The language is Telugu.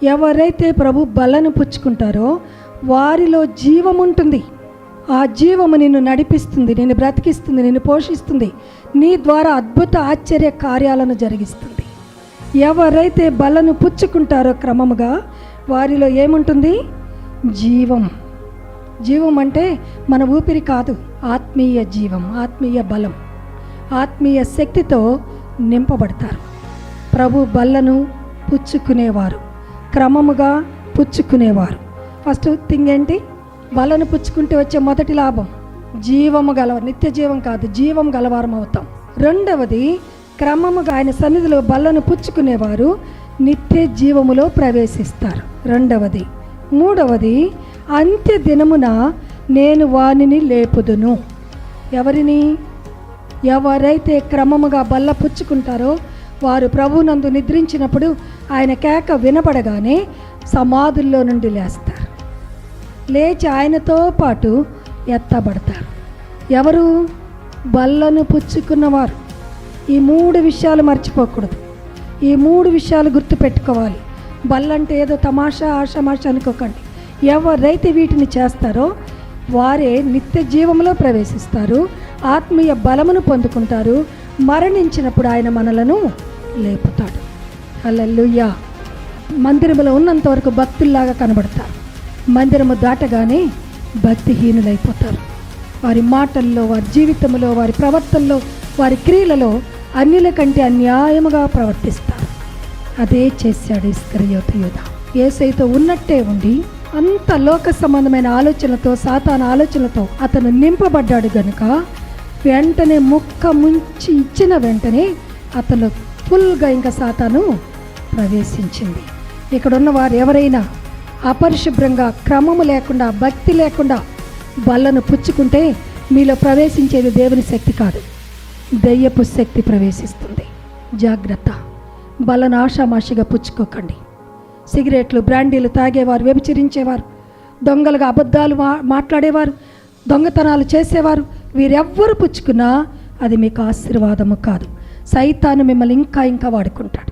ఎవరైతే ప్రభు బలను పుచ్చుకుంటారో వారిలో జీవం ఉంటుంది. ఆ జీవము నిన్ను నడిపిస్తుంది, నిన్ను బ్రతికిస్తుంది, నిన్ను పోషిస్తుంది, నీ ద్వారా అద్భుత ఆశ్చర్య కార్యాలను జరిగిస్తుంది. ఎవరైతే బలను పుచ్చుకుంటారో క్రమముగా వారిలో ఏముంటుంది? జీవం. జీవం అంటే మన ఊపిరి కాదు, ఆత్మీయ జీవం, ఆత్మీయ బలం, ఆత్మీయ శక్తితో నింపబడతారు. ప్రభు బలను పుచ్చుకునేవారు, క్రమముగా పుచ్చుకునేవారు. ఫస్ట్ థింగ్ ఏంటి? బలను పుచ్చుకుంటే వచ్చే మొదటి లాభం జీవము గలవారు. నిత్య జీవం కాదు, జీవం గలవారం అవుతాం. రెండవది, క్రమముగా ఆయన సన్నిధిలో బలను పుచ్చుకునేవారు నిత్య జీవములో ప్రవేశిస్తారు. రెండవది. మూడవది, అంత్య దినమున నేను వానిని లేపుదును. ఎవరిని? ఎవరైతే క్రమముగా బల్ల పుచ్చుకుంటారో వారు ప్రభునందు నిద్రించినప్పుడు ఆయన కేక వినపడగానే సమాధుల్లో నుండి లేస్తారు, లేచి ఆయనతో పాటు ఎత్తబడతారు. ఎవరు? బల్లను పుచ్చుకున్నవారు. ఈ 3 విషయాలు మర్చిపోకూడదు. ఈ 3 విషయాలు గుర్తుపెట్టుకోవాలి. బల్లంటే ఏదో తమాషా ఆషామాష అనుకోకండి. ఎవరైతే వీటిని చేస్తారో వారే నిత్య జీవంలో ప్రవేశిస్తారు, ఆత్మీయ బలమును పొందుకుంటారు. మరణించినప్పుడు ఆయన మనలను లేపుతాడు. హల్లెలూయా. మందిరములో ఉన్నంత వరకు భక్తుల్లాగా కనబడతారు, మందిరము దాటగానే భక్తిహీనులైపోతారు. వారి మాటల్లో, వారి జీవితంలో, వారి ప్రవర్తనలో, వారి క్రియలలో అన్యుల కంటే అన్యాయముగా ప్రవర్తిస్తారు. అదే చేశాడు ఇస్కరియోతు యూదా. యేసయ్యతో ఉన్నట్టే ఉండి అంత లోక సంబంధమైన ఆలోచనలతో, సాతాను ఆలోచనలతో అతను నింపబడ్డాడు గనుక వెంటనే ముక్క ముంచి ఇచ్చిన వెంటనే అతను ఫుల్గా ఇంకా సాతాను ప్రవేశించింది. ఇక్కడ ఉన్న వారు ఎవరైనా అపరిశుభ్రంగా, క్రమము లేకుండా, భక్తి లేకుండా బల్లను పుచ్చుకుంటే మీలో ప్రవేశించేది దేవుని శక్తి కాదు, దయ్యపు శక్తి ప్రవేశిస్తుంది. జాగ్రత్త. బలను ఆషామాషిగా పుచ్చుకోకండి. సిగరెట్లు, బ్రాండీలు తాగేవారు, వ్యభిచరించేవారు, దొంగలుగా అబద్ధాలు మాట్లాడేవారు, దొంగతనాలు చేసేవారు, వీరెవ్వరు పుచ్చుకున్నా అది మీకు ఆశీర్వాదము కాదు. సైతాను మిమ్మల్ని ఇంకా వాడుకుంటాడు.